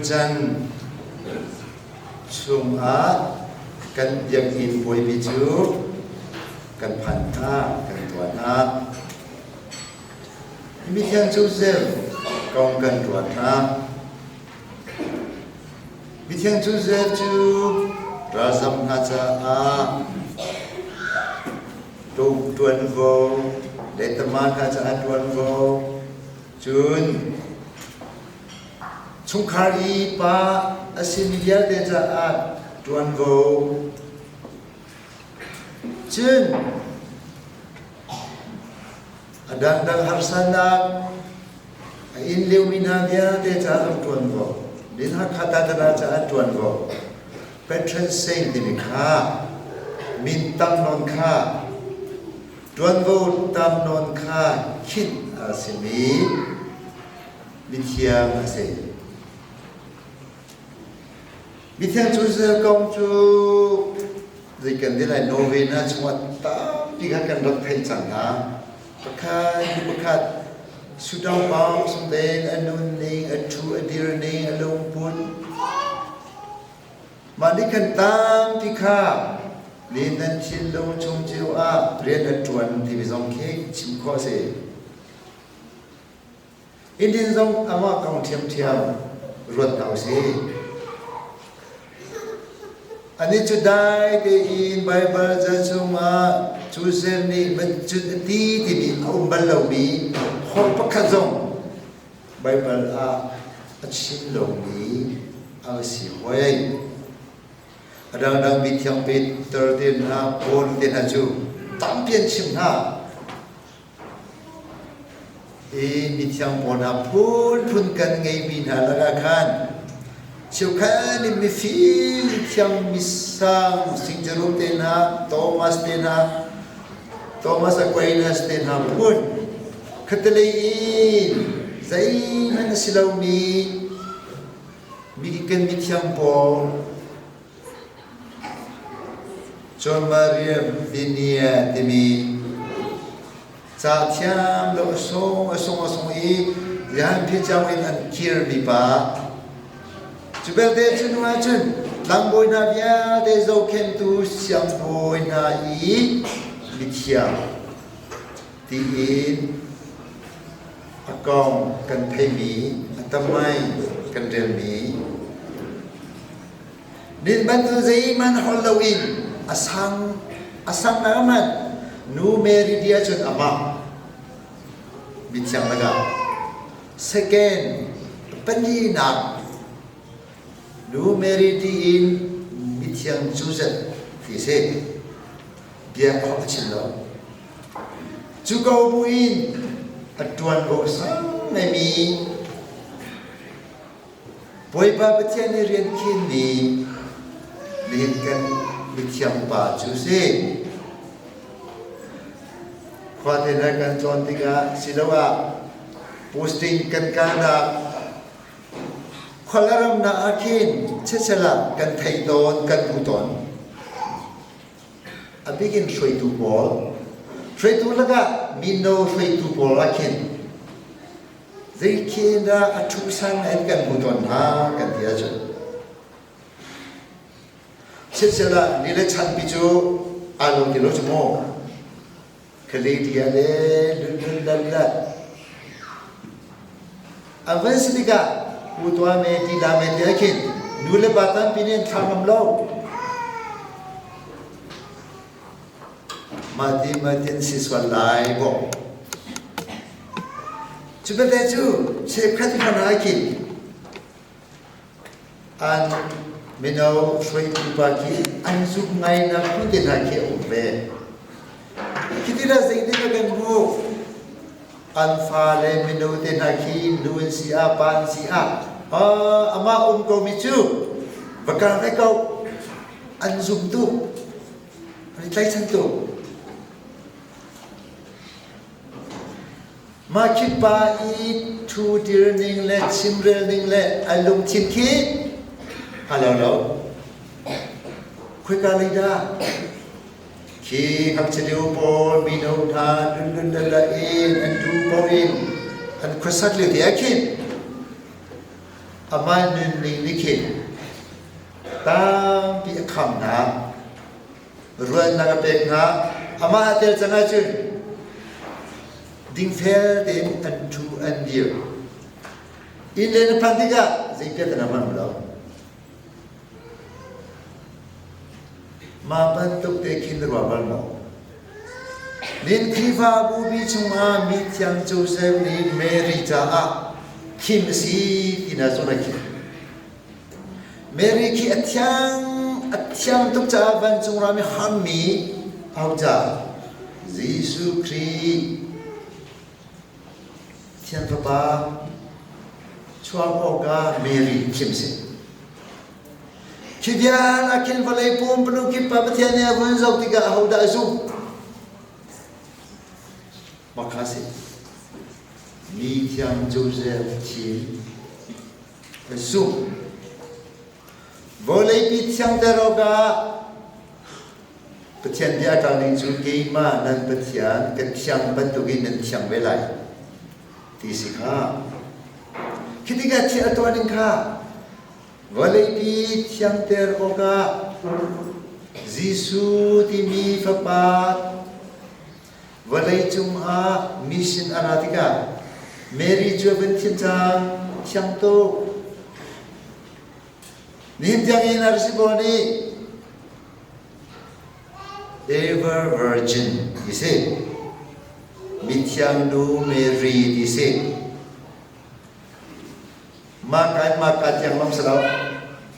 จันชุมอากันยังอินป่วยบิจูกันพันธะกันตัวนามิเทียนจูเซลกองกันตัวนามิเทียนจูเซลจูราซัมนาจาอาตูตวนโวเดตมานาจาตวนโวจุนชุงคารีปาอสิมิยาเดจาอาตวนโวจุนดังฮาร์สันดักอินเลวมินาเดียเดจาอัตวนโวดินฮักขัดตระจาอัตวนโวเปทรันเซนดิมิคามินตัมนนคาตวนโวตัมนนคาคิดอาสิมีมิเทียงอาเซมิเทียงจูเซกงจูดิกันดิไลโนเวนะชวตาปิกากันรถไทยจังนะประคาสุดาวบางสมเด็จอนุนีอทูอดีรนีอลงปุนมาดิกันตามปิกาเรียนนันชิลลงชงจิวอาเรียนอจวนที่วิจงเค้กชิมข้อเสอินเดียนจงอามาคำเทียมรวดเอาเสอันนี้จุดได้ที่อินไบเบิลจะชงมาจูเซนนี่มันจุดที่มีอุบัติเหตุมีคนพักจงไบเบิลอาชิมลงมีเอาสิไว้ดังมิเทียงปิดตรดินหาโอนเดินหาจูตั้งเปลี่ยนชิมหามิเทียงปนหาพูนกันไงบินหาละกันขันเชื่อแค่นี้มีฟิลเทียงมิสังสิงจารุเดินหาโทมัสเดินหาโทมัสอควานัสเดินหาพูนขัดเลยใจมันสิลามีกันมิเทียงปนจนมาเรียนดินเนียที่มีจากเทียมเราส่งยันพิจารณาคิร์บีปาจุดเบลเดจุนว่าจุนลังบอยนาเบียเดโซเคนตุเสียงบอยนาอีลิเทียที่อินอากองกันเพมีอัตมัยกันเรียนมีดินบันทุใจมันฮอลโลวีนasang naman numeri dia jud ama bincang laga second penina numeri diin bincang juzat fise dia kau cilo juga buin aduan gosang nemi boy ba betian ni rian kini lihatkanมิเทียมป่าจูเซ่ความเห็นกันจนที่ก็สิลว่าโพสติ้งกันการดับคนละรำนาอาคินเชื่อละกันไทยโดนกันผู้ตนอภิกินช่วยตูบอลช่วยตูแล้วก็มินโนช่วยตูบอลอาคินสิคินละอัตุสังเอ็นกันผู้ตนหากันที่อาจารย์เชื่อละนี่เลยฉันพิจูอารมณ์ที่รู้จักโม่คลีดีอะไรลุนดัลละอันวันสิกาผู้ตัวเมติลาเมติอาคินนูเลบาตันพินินทางน้ำเล่ามาดินสิสวันไลบ่จุดเด่นจูเชฟขัดพันอาคินอันไม่เอาช่วยดูบางทีอันสุดง่ายนะคุณเดินหาเกี่ยวกับคิดที่เราสิ่งที่เราเป็นรู้อันฟ้าเลยไม่เอาเดินหาขี้ดูสิอาปานสิอาอามาก็มีชูบางครั้งได้เขาอันสุดตุอะไรใจฉันตุมาคิดไปทูเดือนหนึ่งและชิมเรื่องหนึ่งและอารมณ์ชิมขี้ฮัลโหลคุยกันเลยด้าคีขับเชลิวบอลมีโนทานลุนละเอ็นอันดูบอลอินอันครัสัตเลยที่อาคิน ama nun ling likhin tam pi kham na ruan na pek na ama atel changa chun ding fel den an tu an dir in len pandiga zikya na man lo ma ban tuk te kin ro bal mo nin khiva bu bi chunga mi tyang Joseph ni Mary cha a kim si ina zona ki Mary ki atyang tuk cha van chunga mi ham mi au cha Jesus Christ tiang papa chuang oga Mary kim si kidian akin valai pum penuh kipa petian ya pun zau tiga hauda azum makasih mi tiang Joseph ci azum valai pi tiang teroga petian dia kali ju keima nan petian ketiang bentukin nan tiang belai tisika ketiga ci atuan ingka valai pi tiang teroga Jisu timi fapat valai chung a mission aratika Mary juaben tiang tiang to nim tiang inar siboni ever virgin ise mitiang nu Mary ise makan yang lam salau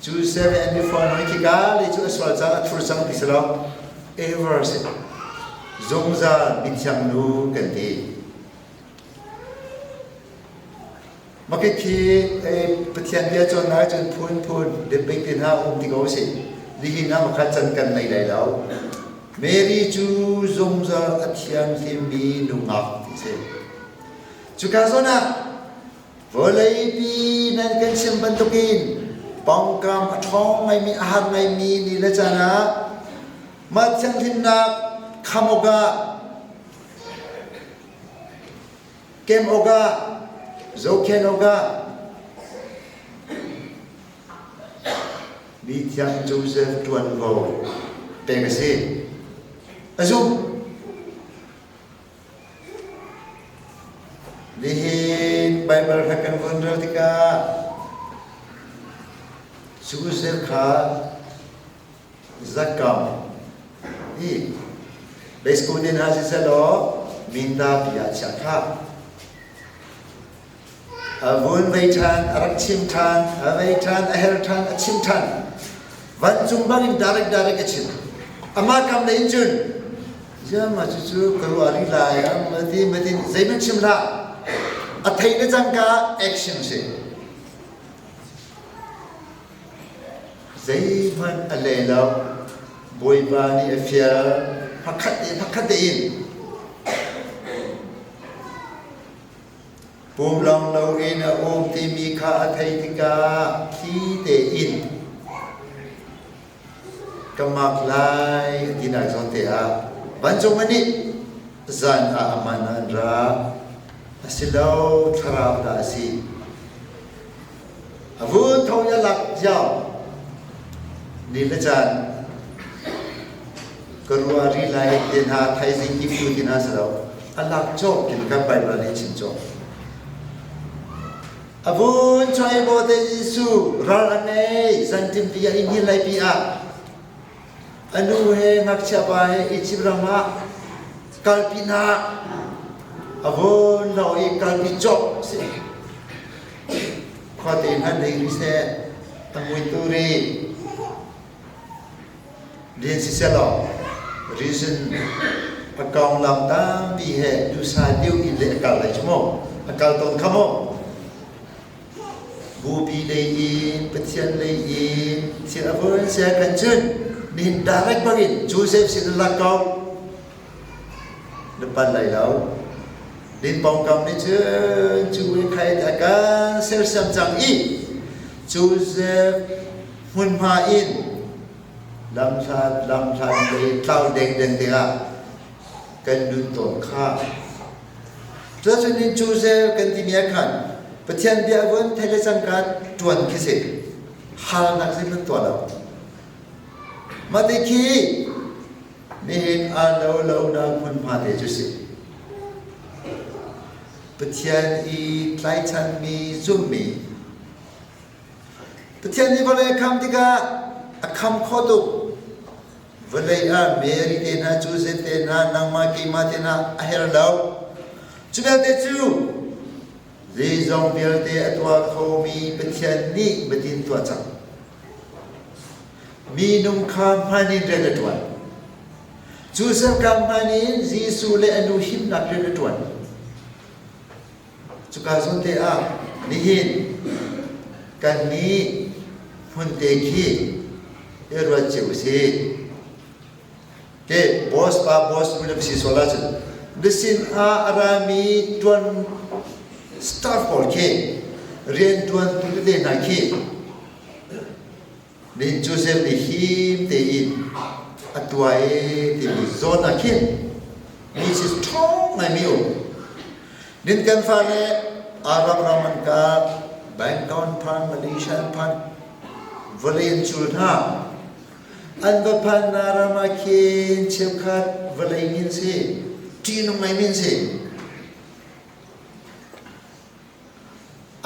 Joseph and the phone ni kita le ju asal jang atur jang di salau ever se zongza mitiang nu ganti makai ki petian dia jon na jon pun de big din ha di go se di na makat chan kan nai lai lau Mary ju zongza atiang timbi nu ngak di se juga zona valai pi nan kan simpan tukin pangkam athong ngai mi ahar ngai mi ni la chana ma chang thin na khamoga kem oga zoken oga bi tiang Joseph tuan go pengase azum lihin Bible hakan fundal tika Joseph kha zakam ni beskunin hasil selo minta pia chakha avun vaitan arak chimtan avaitan ahertan achimtan van jumbang direct achim ama kam na injun jama chu karuari la ya mati zaiman chimla athai na jangka action se zaiman alela boybani affair pakhat in pum long lo in om ti mi kha athai tika thi te in kamak lai dina zonte a banjomani zan a amanandra asilau tharap da si avu thoya lak jao ni lejan karuari lai den ha thai jing ki fu tin ha salo alak chok kin ka bai ba le chin chok avu choi bo de Jisu ra ne san tim pia in hi lai pia anu he ngak cha ba he ichibrama kalpina avon no i kalpi chok se khote han dei ri se tamui turi din si selo reason akong lam tam bi he du sa diu in le akal lai chmo akal ton khamo bu bi dei in patian lei in si avon se kan chun din direct bagin Joseph sin lakau depan lai lau din pongkam ni chu khai ta ka sel sam chang i Joseph hun ma in lam sa le tao deng dia kan dun ton kha cho cho ni Joseph kan ti mia khan ประเทศเบียร์วันเทเลจังการจวนคิดสิหานักสิมันตัวเรามาติคีนี่เห็นอาเราดังคนพาเดจุสิประเทศอีไลชันมีซุ่มมีประเทศนี้วันเลยคำที่กาคำข้อตุวันเลยเมรีเตนะจูเซเตนะนางมากีมาเตนะเฮรลาวจุดเดียวจูเรื่องเบียร์เตอตัวเขามีประเทศนี้ไม่ดินตัวจังมีนุ่มคำพันินเรื่องตัวจูเซฟคำพันินจีสูเลอนุหิมนักเรื่องตัวจุกาสุนเตะนี่เห็นกันนี้หุ่นเตคีเอรัวเจ้าเสเกบอสป้าบอสมันเป็นสิ่งสละจันดิสินอารามีตวนสตาร์ฟอลเคเรียนตวนตุลเดนักเคนี่จูเซฟนี่ฮิมเตอินอัตวายเตมีโซนักเคมีสิ่งท้องไม่มีโอดินกันฟ้าเล่อาราบรามันกาแบงก์กอนพันมาเลเซียพันวลีนจูดฮาอันบัพันนารามาเคนเชื่อขัดวลีมินเซจีนไม่มินเซ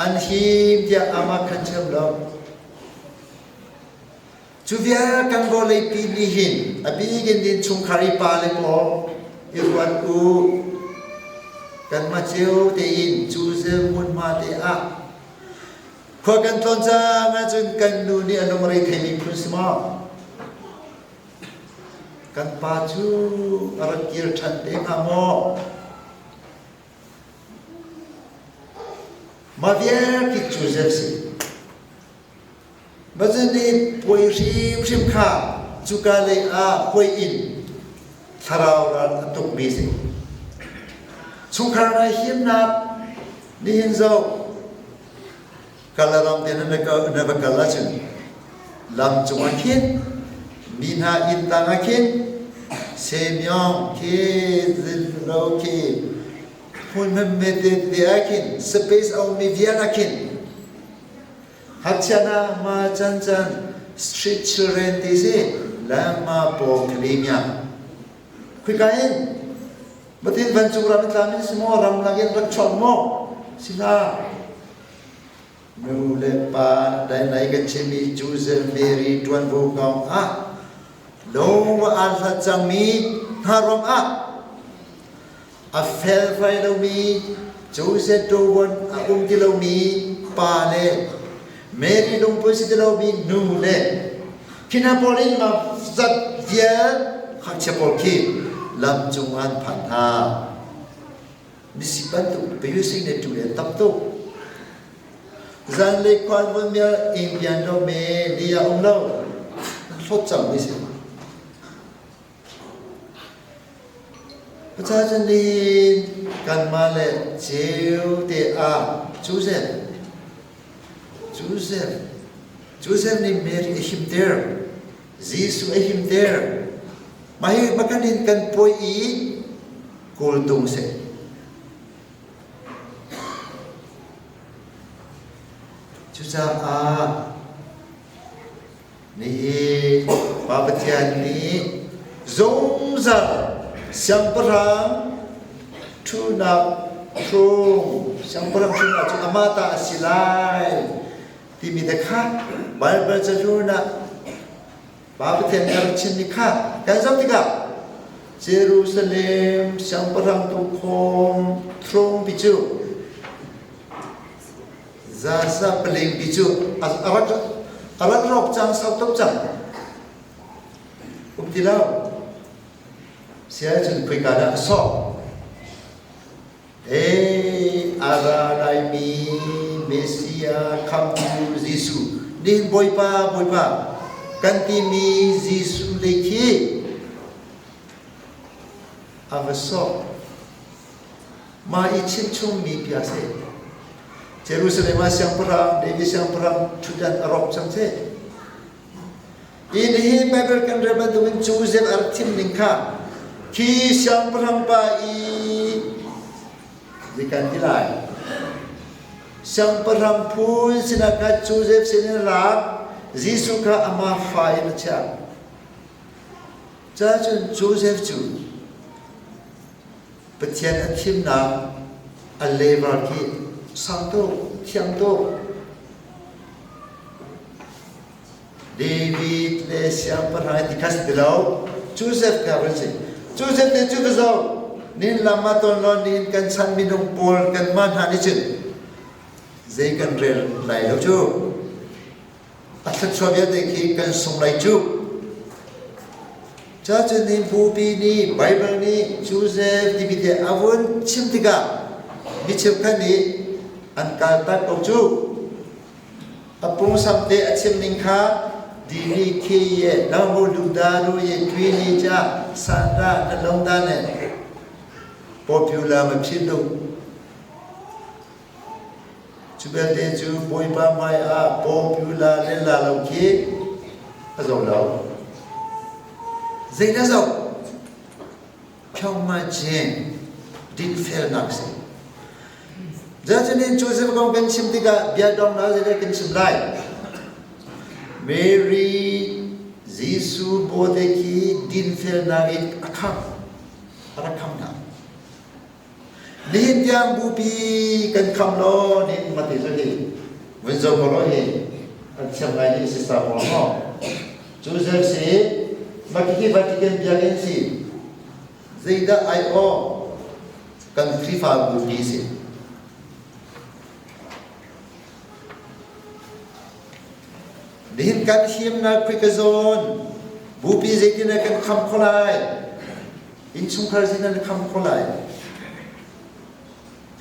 อันฮีมจะอามาคันเชื่อมเราจูเวียกันวลีปีนี้หินอภิกินดินชุมคาริปาเลโมอีรวันอูกันมาเจียวเตอินจูเซมุนมาเตอะขอกันทนจางจนกันดูนี่อนุมริเทมีพุทธสมากันปาจูอรักเกียรชันเตงามอมาเวียกิจูเซฟสิมาจนนี่ป่วยริมข้าจุกาเลป่วยอินทาราวรันตุกบีสิสุขารายหิมนับนี่เห็นเจ้ากาลารามเตนันก็นับกาลาจุนลำจงอาคินมีนาอินตังอาคินเซมิองเคซิลโรเคหุ่นมันเมเดเดียคินสเปซเอามีเวียนาคินฮัตชนะมาจันสตรีทเรนติเซลามาโปคลีมียคุยกันบัดนี้บรรจุรามิตามิสโมรำลังยันรักชอบโมสิลานูเลปาได้ไหนกันเชมีจูเซเมรีดวนโบกองโลวาอัลฮัจังมีฮารอมอัฟเฟลไฟเรามีจูเซโตวันที่เรามีปาเลเมรีลงพุสิที่เรามีนูเลคินาโปลินมาจัดเยอะขัดเชปอลคีลำจงอันผ่านหาดิสิบันตุไปยุสิเนตุเลตับตุจันเล็กความวันเมียอินเดียนเราเมเดียองเราทดจำดิสิประชาชนดีกันมาเลยเจ้าเตอาจูเซฟนี่เมรีหิมเดอร์จีสุหิมเดอร์มาให้มากันดินกันป่วยอีกูลตุงเซจุจ้านี่ปาปเทียนนี่จงจะสัมปรังทุนักทรงสัมปรังทุนักจุอามาตาสิไลที่มีแต่ข้าบาลบาจะรู้นะบาปเทียนการชินนิข้าการจำติกาเยรูซาเล็มสัมปรังตุคมทรงปิจูซาซาเปลิงปิจูอารักรอบจังสาวตบจังที่แล้วเสียจนคุยกันสอบอาราไดมีเมสสิยาคัมจูจิสุนี่บอยป้ากันที่มีจิสุเล็กอาวัสอบมาอิชินชุมมีพิอาเซเยรูซาเล็มเสียงพระเดวิเสียงพระชุดันอารอบจังเซอินฮีไบเบิลกันเรบันตุวินจูเซฟอาร์ทิมลิงคาคีเสียงพระปาอีดิกันที่ไร sang param phun sinaka Joseph sinira Jisu ka ama fail cha cha chun Joseph chu pathian athim na alevar ki sang to thiam to David le siang param dikas dilau Joseph ka bersi Joseph ne chu ka nin lama ton lo nin kan san minung pol kan man hani chin zai kan rel lai lo chu athat chobya de ki kan sum lai chu cha chen nin bu bi ni bible ni Joseph di bi de avun chimtiga bi chep kan ni an kal ta ko chu apung sam te achim ning kha di ni ke ye na mo lu da ro ye twi ni cha sa da na long da ne popular mà phim đâu chú bé tên chú bôi ba mai popular lên là lâu kia rồi lâu dây nó rộng trong mà chen din fair nặng gì giờ cho nên chú sẽ có cần chim thì cả bia đông nó sẽ cần chim lại Mary Jesus bố đề ki din fair nặng ít khăm nào Nin yang bupi kan kham lo nin mati so hi wen zo ko lo hi an cham lai ni sista mo ho Joseph si makiki Vatican biagen si zeida ai o kan krifa bupi si nin kan him na kwikazon bupi zeidina kan kham kholai in sungkhar zina kham kholai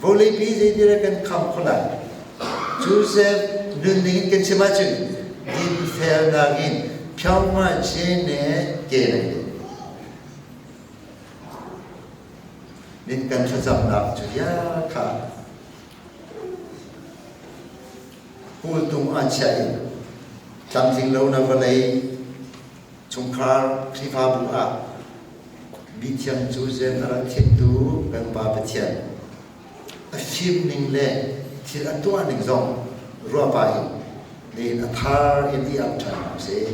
Volei pi zai dira kan kham kholai Joseph nun ning kan chima chun din fair nagin pyang ma chene ke nai nin kan thajam nak chu ya kha pul tung an chai cham jing lo na volei chungkhar khifa bu a bi thiam Joseph ara thitu kan pa pathian phim ning le thil atwa ning zong ro pai ne athar in the up time say